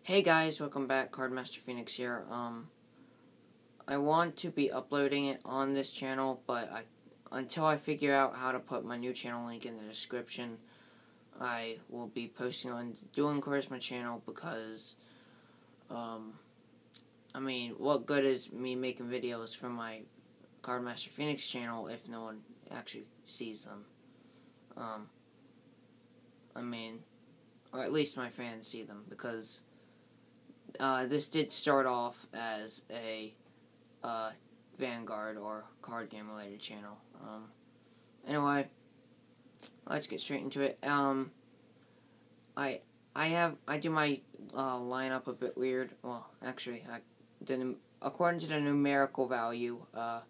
Hey guys, welcome back. Cardmaster Phoenix here. I want to be uploading it on this channel, but until I figure out how to put my new channel link in the description, I will be posting on the Dueling Charisma channel because, what good is me making videos for my Cardmaster Phoenix channel if no one actually sees them? Or at least my fans see them, because this did start off as a Vanguard or card game related channel. Anyway, let's get straight into it. I do my lineup a bit weird. Well, actually, according to the numerical value, the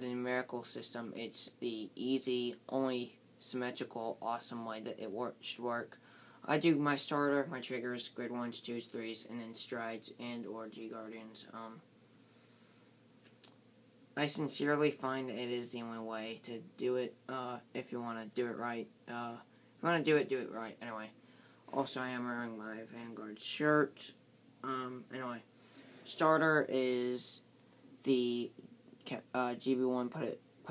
numerical system, it's the easy, only symmetrical, awesome way that it should work. I do my starter, my triggers, grade 1s, 2s, 3s, and then strides and or G-Guardians. I sincerely find that it is the only way to do it, if you want to do it right. If you want to do it right. Anyway, also I am wearing my Vanguard shirt. Anyway, starter is the GB1 Put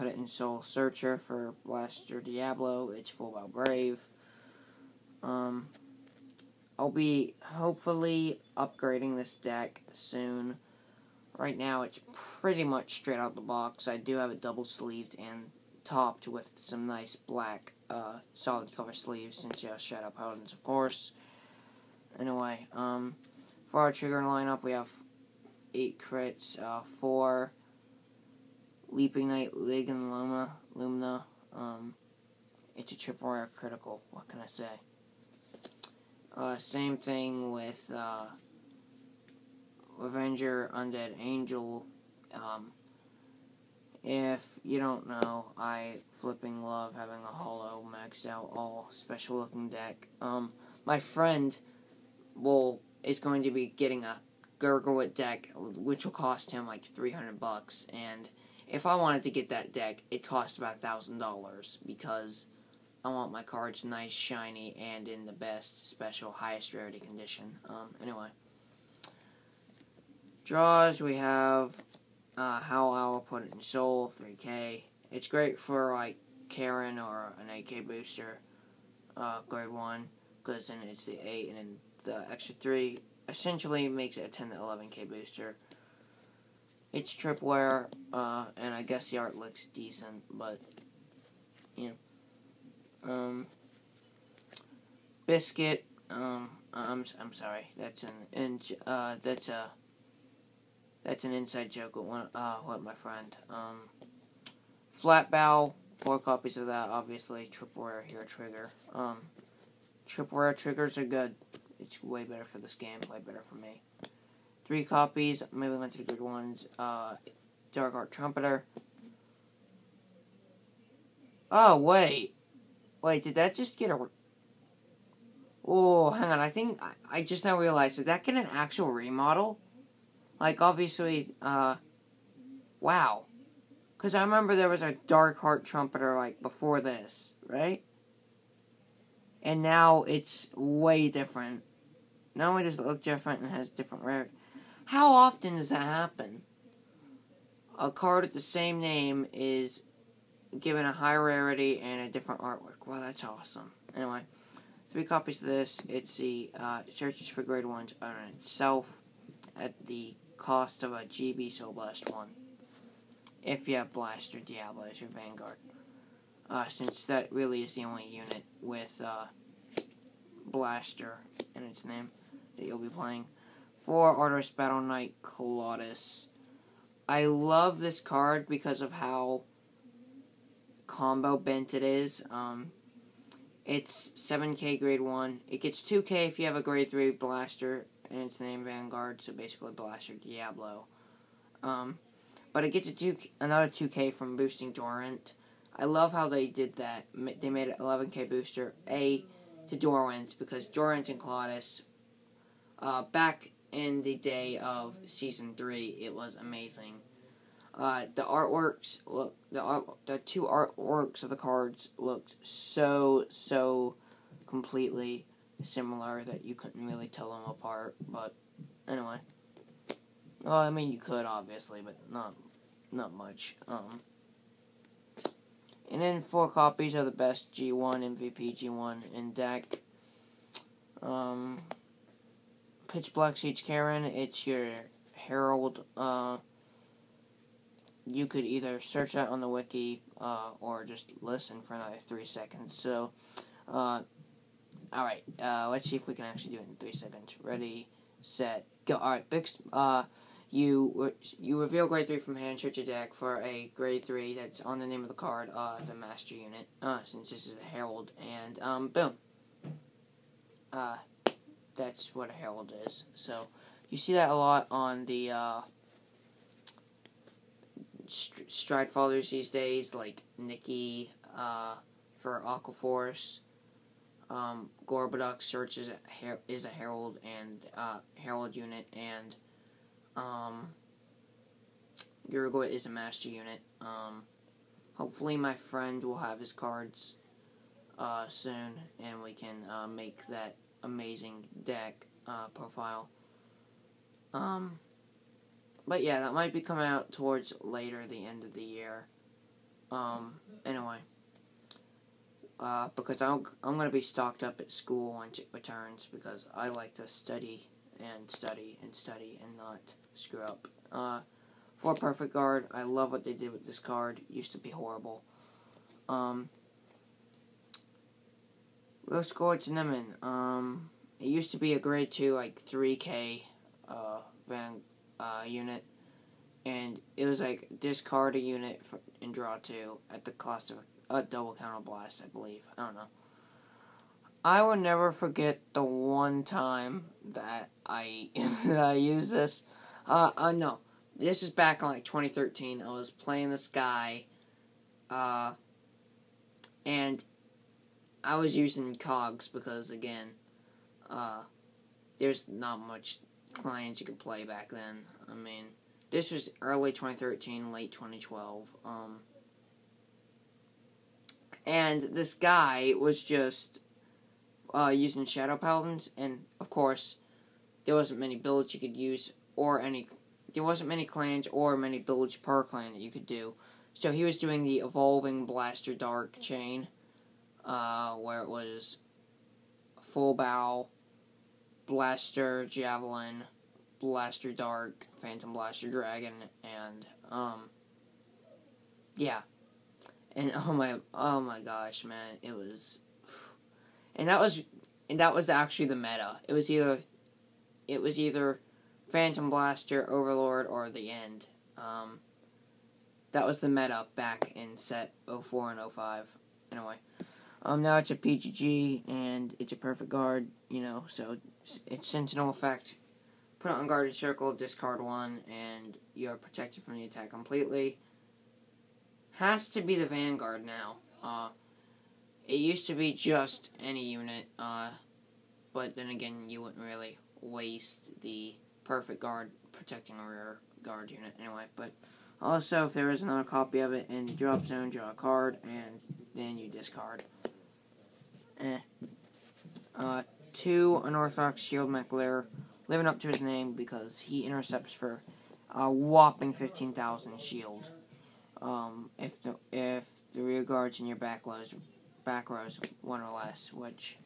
It in Soul Searcher for Blaster Diablo. It's full out brave. I'll be hopefully upgrading this deck soon. Right now, it's pretty much straight out the box. I do have it double sleeved and topped with some nice black solid cover sleeves, since you have Shadow Paladins, of course. Anyway, for our trigger lineup, we have 8 crits, 4 Leaping Knight, Lig and Lumina. It's a triple rare critical. What can I say? Same thing with Avenger, Undead Angel. If you don't know, I flipping love having a holo maxed out all special looking deck. My friend is going to be getting a Gurgawit deck, which will cost him like $300, and if I wanted to get that deck, it costs about $1,000, because I want my cards nice, shiny, and in the best, special, highest rarity condition. Anyway. Draws, we have Howl Owl, Put It in Soul, 3K. It's great for, like, Karen or an 8K booster, grade 1, because then it's the 8, and then the extra 3 essentially makes it a 10 to 11K booster. It's tripwire, and I guess the art looks decent, but, yeah. Biscuit, I'm sorry, that's an inside joke with my friend. Flat Bow, 4 copies of that, obviously, triple rare here trigger. Triple rare triggers are good. It's way better for this game, way better for me. 3 copies, moving on to the good ones. Dark Art Trumpeter. Oh, wait, did that just get a... Oh, hang on, I think, I just now realized, did that get an actual remodel? Like, obviously, wow. Because I remember there was a Dark Heart Trumpeter, like, before this, right? And now it's way different. Not only does it look different and has different rarity. How often does that happen? A card with the same name is given a high rarity and a different artwork. Wow, that's awesome. Anyway, 3 copies of this. It's the Searches for Grade 1s on itself at the cost of a GB Soul Blast 1. If you have Blaster Diablo as your Vanguard. Since that really is the only unit with Blaster in its name that you'll be playing. 4 Arteris Battle Knight Colossus. I love this card because of how combo bent it is. It's 7K grade 1. It gets 2K if you have a grade 3 Blaster in its name, Vanguard, so basically Blaster Diablo. But it gets another 2K from boosting Dorant. I love how they did that. They made it 11K booster, to Dorant, because Dorant and Colossus, back in the day of Season 3, it was amazing. The artworks the 2 artworks of the cards looked so completely similar that you couldn't really tell them apart. But anyway, well, I mean you could obviously, but not much. And then 4 copies of the best G1 MVP G1 in deck. Pitch Black Siege Karen. It's your Herald. You could either search that on the wiki or just listen for another 3 seconds. So, alright, let's see if we can actually do it in 3 seconds. Ready, set, go. Alright, you reveal grade 3 from hand, search your deck for a grade 3 that's on the name of the card, the Master Unit, since this is a Herald, and, boom. That's what a Herald is. So, you see that a lot on the, Stride Fathers these days, like Nikki, for Aquaforce. Gorbaduck Search is a Herald and Herald unit, and Uruguay is a Master unit. Hopefully my friend will have his cards soon, and we can make that amazing deck profile. But yeah, that might be coming out towards later the end of the year. Anyway. Because I'm going to be stocked up at school once it returns, because I like to study and study and study and not screw up. For Perfect Guard, I love what they did with this card. It used to be horrible. Low Scourge Cinnamon. It used to be a grade 2, like 3K unit, and it was like discard a unit and draw 2 at the cost of a double counter blast, I believe. I don't know. I will never forget the one time that I used this. No. This is back in like 2013. I was playing this guy, and I was using Cogs because, again, there's not much clients you could play back then. I mean, this was early 2013, late 2012. And this guy was just using Shadow Paladins, and of course, there wasn't many builds you could use, there wasn't many clans or many builds per clan that you could do. So he was doing the Evolving Blaster Dark chain, where it was Full Bow, Blaster Javelin, Blaster Dark, Phantom Blaster Dragon, and yeah. And oh my gosh, man, it was, and that was actually the meta. It was either Phantom Blaster, Overlord, or the End. That was the meta back in set 04 and 05. Anyway, now it's a PGG and it's a Perfect Guard. So it's Sentinel effect. Put it on Guarded Circle, discard 1, and you're protected from the attack completely. Has to be the Vanguard now. It used to be just any unit, but then again, you wouldn't really waste the Perfect Guard protecting a rear guard unit anyway. But also, if there is another copy of it in the drop zone, draw a card, and then you discard. 2 Unorthodox Shield Mechalair, living up to his name because he intercepts for a whopping 15,000 shield. If the rear guards in your back rows 1 or less, which,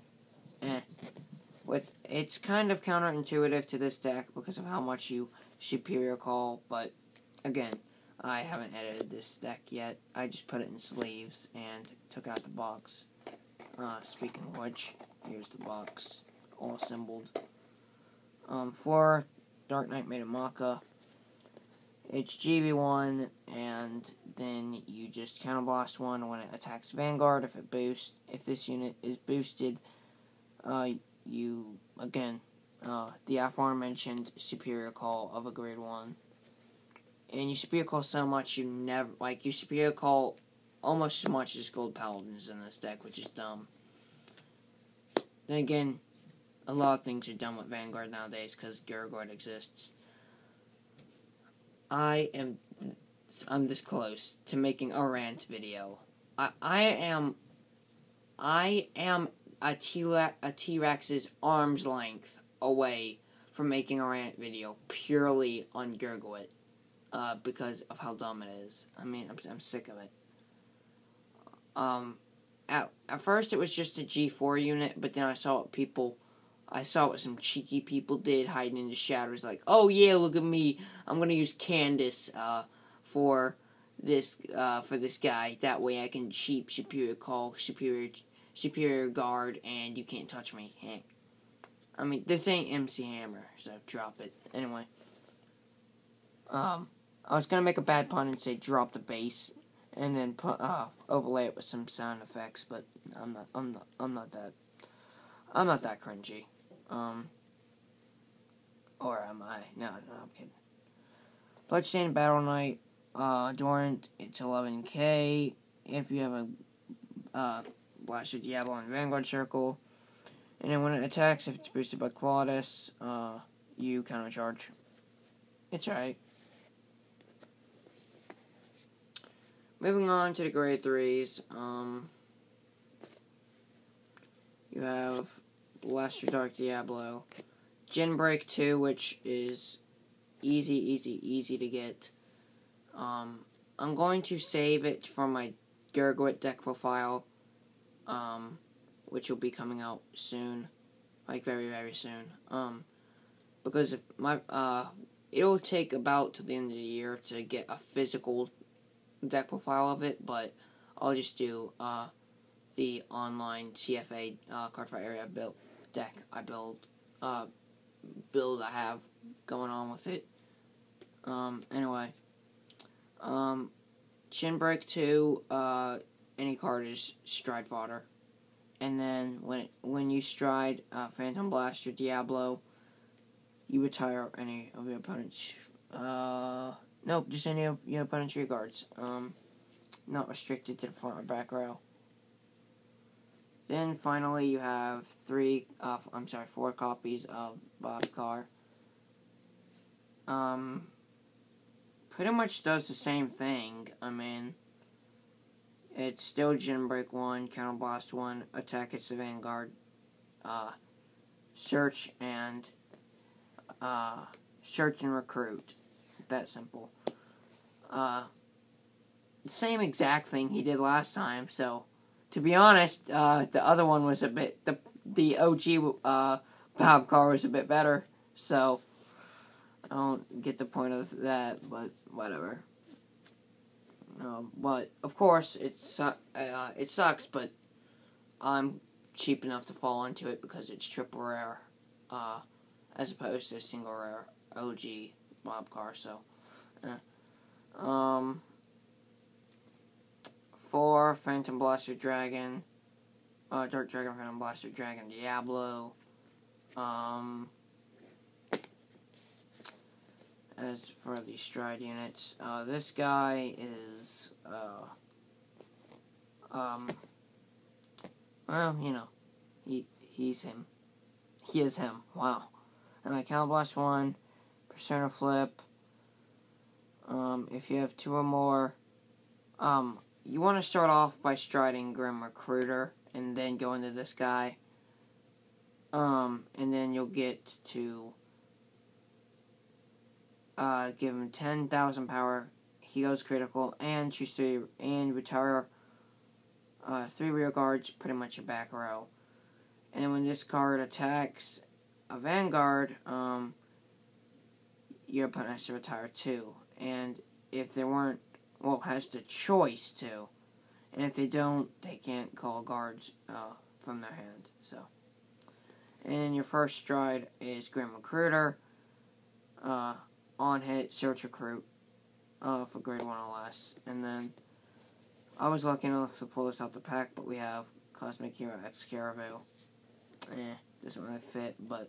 it's kind of counterintuitive to this deck because of how much you Superior Call, but again, I haven't edited this deck yet. I just put it in sleeves and took out the box. Speaking of which, here's the box, all assembled. For Dark Knight Maiden Maka, it's GB1, and then you just counterblast 1 when it attacks Vanguard. If this unit is boosted, you, again, the aforementioned Superior Call of a grade 1. And you Superior Call so much, you Superior Call almost as much as Gold Paladins in this deck, which is dumb. Then again, a lot of things are done with Vanguard nowadays because Gargoyd exists. I'm this close to making a rant video. I am a T-Rex's arm's length away from making a rant video purely on Gurglet, because of how dumb it is. I mean, I'm sick of it. At first it was just a G4 unit, but then I saw what some cheeky people did hiding in the shadows, like, oh yeah, look at me, I'm gonna use Candace, for this guy, that way I can cheap superior call, superior guard, and you can't touch me. I mean, this ain't MC Hammer, so drop it. Anyway, I was gonna make a bad pun and say drop the bass, and then overlay it with some sound effects, but I'm not that cringy. Or am I? No, I'm kidding. Bloodstained Battle Knight, Dorant, it's 11k. If you have a Blaster Diablo in Vanguard Circle, and then when it attacks, if it's boosted by Claudus, you countercharge. It's alright. Moving on to the grade 3s, you have Blaster Dark Diablo, Ginbreak 2, which is easy to get. I'm going to save it for my Gurglet deck profile, which will be coming out soon, like very soon. Because it'll take about to the end of the year to get a physical deck profile of it, but I'll just do the online CFA Cardfight Area deck build I have going on with it. Anyway, Ginbreak 2, any card is stride fodder. And then when you stride Phantom Blaster Diablo, you retire any of your opponent's nope, just any of your opponent's rear guards. Not restricted to the front or back row. Then finally you have 4 copies of Bobcar. Pretty much does the same thing. I mean, it's still Ginbreak 1, Counterblast 1, attack hits the Vanguard, search and recruit. That simple. Same exact thing he did last time, so to be honest, the other one was a bit, the OG Bobcar was a bit better, so I don't get the point of that, but whatever. But of course it sucks, but I'm cheap enough to fall into it because it's triple rare, as opposed to single rare OG Bobcar. So, 4 Phantom Blaster Dragon, Dark Dragon, Phantom Blaster Dragon Diablo. As for the stride units, this guy is, well, you know, he's him. He is him. Wow. And my Counterblast 1, Persona Flip. If you have 2 or more, you want to start off by striding Grim Recruiter, and then go into this guy. And then you'll get to give him 10,000 power, he goes critical, and choose 3, and retire 3 rear guards, pretty much a back row. And then when this card attacks a Vanguard, your opponent has to retire 2. And if they weren't, well, has the choice to. And if they don't, they can't call guards from their hand. So, and your first stride is Grim Recruiter. On hit, search recruit for grade 1 or less. And then I was lucky enough to pull this out the pack, but we have Cosmic Hero X Caravel. Doesn't really fit, but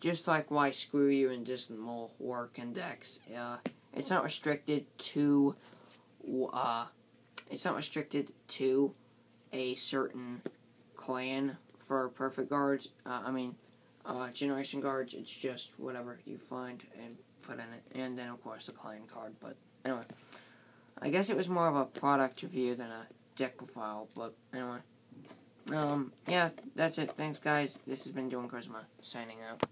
just like why Screw You and Distant Mole work in decks, it's not restricted to a certain clan for perfect guards. Generation guards. It's just whatever you find and put in it, and then of course the clan card. But anyway, I guess it was more of a product review than a deck profile. But anyway, Yeah, that's it. Thanks, guys. This has been Dylan Charisma, signing out.